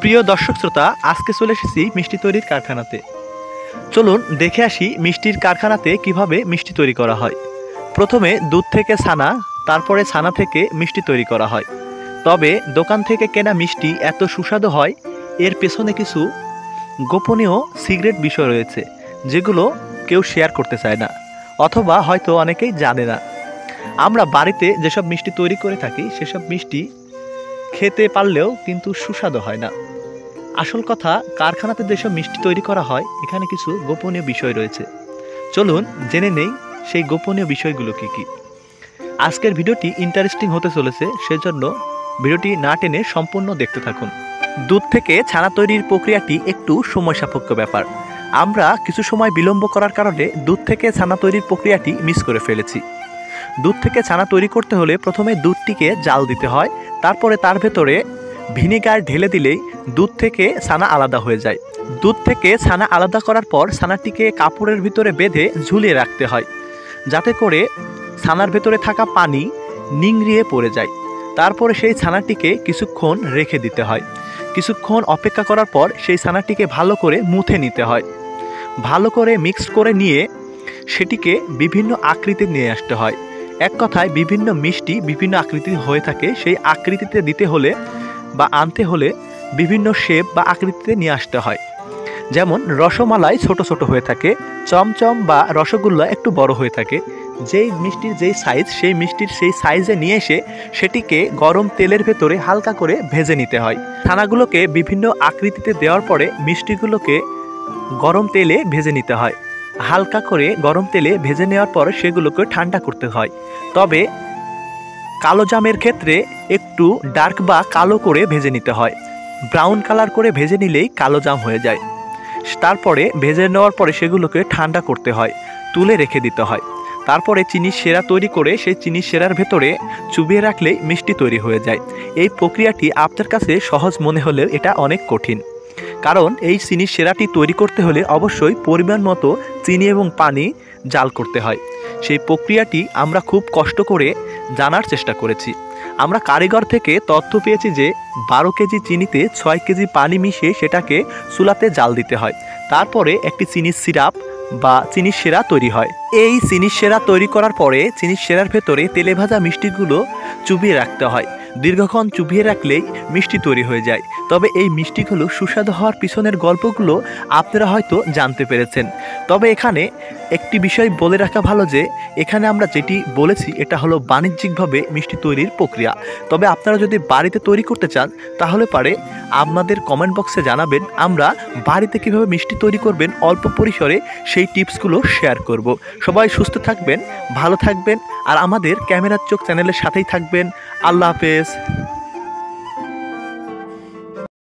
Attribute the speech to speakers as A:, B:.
A: প্রিয় দর্শক শ্রোতা, আজকে চলে এসেছি মিষ্টি তৈরির কারখানাতে। চলুন দেখে আসি মিষ্টির কারখানাতে কিভাবে মিষ্টি তৈরি করা হয়। প্রথমে দুধ থেকে ছানা, তারপরে ছানা থেকে মিষ্টি তৈরি করা হয়। তবে দোকান থেকে কেনা মিষ্টি এত সুস্বাদু হয়, এর পেছনে কিছু গোপনীয় সিক্রেট বিষয় রয়েছে, যেগুলো কেউ শেয়ার করতে চায় না, অথবা হয়তো অনেকেই জানে না। আমরা বাড়িতে যেসব মিষ্টি তৈরি করে থাকি সেসব মিষ্টি খেতে পারলেও কিন্তু সুস্বাদু হয় না। আসল কথা, কারখানাতে যেসব মিষ্টি তৈরি করা হয় এখানে কিছু গোপনীয় বিষয় রয়েছে। চলুন জেনে নেই সেই গোপনীয় বিষয়গুলো কি কি। আজকের ভিডিওটি ইন্টারেস্টিং হতে চলেছে, সেজন্য ভিডিওটি না টেনে সম্পূর্ণ দেখতে থাকুন। দুধ থেকে ছানা তৈরির প্রক্রিয়াটি একটু সময় সাপেক্ষ ব্যাপার। আমরা কিছু সময় বিলম্ব করার কারণে দুধ থেকে ছানা তৈরির প্রক্রিয়াটি মিস করে ফেলেছি। দুধ থেকে ছানা তৈরি করতে হলে প্রথমে দুধটিকে জাল দিতে হয়, তারপরে তার ভেতরে ভিনেগার ঢেলে দিলেই দুধ থেকে ছানা আলাদা হয়ে যায়। দুধ থেকে ছানা আলাদা করার পর ছানাটিকে কাপড়ের ভিতরে বেঁধে ঝুলিয়ে রাখতে হয়, যাতে করে ছানার ভেতরে থাকা পানি নিংড়িয়ে পড়ে যায়। তারপরে সেই ছানাটিকে কিছুক্ষণ রেখে দিতে হয়। কিছুক্ষণ অপেক্ষা করার পর সেই ছানাটিকে ভালো করে মুথে নিতে হয়। ভালো করে মিক্স করে নিয়ে সেটিকে বিভিন্ন আকৃতি নিয়ে আসতে হয়। এক কথায় বিভিন্ন মিষ্টি বিভিন্ন আকৃতির হয়ে থাকে, সেই আকৃতিতে দিতে হলে বা আনতে হলে বিভিন্ন শেপ বা আকৃতিতে নিয়ে আসতে হয়। যেমন রসমালাই ছোট ছোট হয়ে থাকে, চমচম বা রসগোল্লা একটু বড় হয়ে থাকে। যেই মিষ্টির যেই সাইজ, সেই মিষ্টির সেই সাইজে নিয়ে এসে সেটিকে গরম তেলের ভেতরে হালকা করে ভেজে নিতে হয়। ছানাগুলোকে বিভিন্ন আকৃতিতে দেওয়ার পরে মিষ্টিগুলোকে গরম তেলে ভেজে নিতে হয়। হালকা করে গরম তেলে ভেজে নেওয়ার পর সেগুলোকে ঠান্ডা করতে হয়। তবে কালো জামের ক্ষেত্রে একটু ডার্ক বা কালো করে ভেজে নিতে হয়। ব্রাউন কালার করে ভেজে নিলেই কালো জাম হয়ে যায়। তারপরে ভেজে নেওয়ার পরে সেগুলোকে ঠান্ডা করতে হয়, তুলে রেখে দিতে হয়। তারপরে চিনির সেরা তৈরি করে সেই চিনির সেরার ভেতরে চুবিয়ে রাখলেই মিষ্টি তৈরি হয়ে যায়। এই প্রক্রিয়াটি আপনার কাছে সহজ মনে হলেও এটা অনেক কঠিন, কারণ এই চিনির সেরাটি তৈরি করতে হলে অবশ্যই পরিমাণ মতো চিনি এবং পানি জাল করতে হয়। সেই প্রক্রিয়াটি আমরা খুব কষ্ট করে জানার চেষ্টা করেছি। আমরা কারিগর থেকে তথ্য পেয়েছি যে 12 কেজি চিনিতে 6 কেজি পানি মিশিয়ে সেটাকে চুলাতে জাল দিতে হয়। তারপরে একটি চিনির সিরাপ বা চিনির সেরা তৈরি হয়। এই চিনির সেরা তৈরি করার পরে চিনির সেরার ভেতরে তেলে ভাজা মিষ্টিগুলো চুবিয়ে রাখতে হয়। দীর্ঘক্ষণ চুবিয়ে রাখলেই মিষ্টি তৈরি হয়ে যায়। তবে এই মিষ্টিগুলো সুস্বাদু হওয়ার পিছনের গল্পগুলো আপনারা হয়তো জানতে পেরেছেন। তবে এখানে একটি বিষয় বলে রাখা ভালো যে এখানে আমরা যেটি বলেছি এটা হলো বাণিজ্যিকভাবে মিষ্টি তৈরির প্রক্রিয়া। তবে আপনারা যদি বাড়িতে তৈরি করতে চান তাহলে পারে আপনাদের কমেন্ট বক্সে জানাবেন, আমরা বাড়িতে কীভাবে মিষ্টি তৈরি করবেন অল্প পরিসরে সেই টিপসগুলো শেয়ার করব। সবাই সুস্থ থাকবেন, ভালো থাকবেন, আর আমাদের ক্যামেরার চোখ চ্যানেলের সাথেই থাকবেন। আল্লাহ হাফেজ।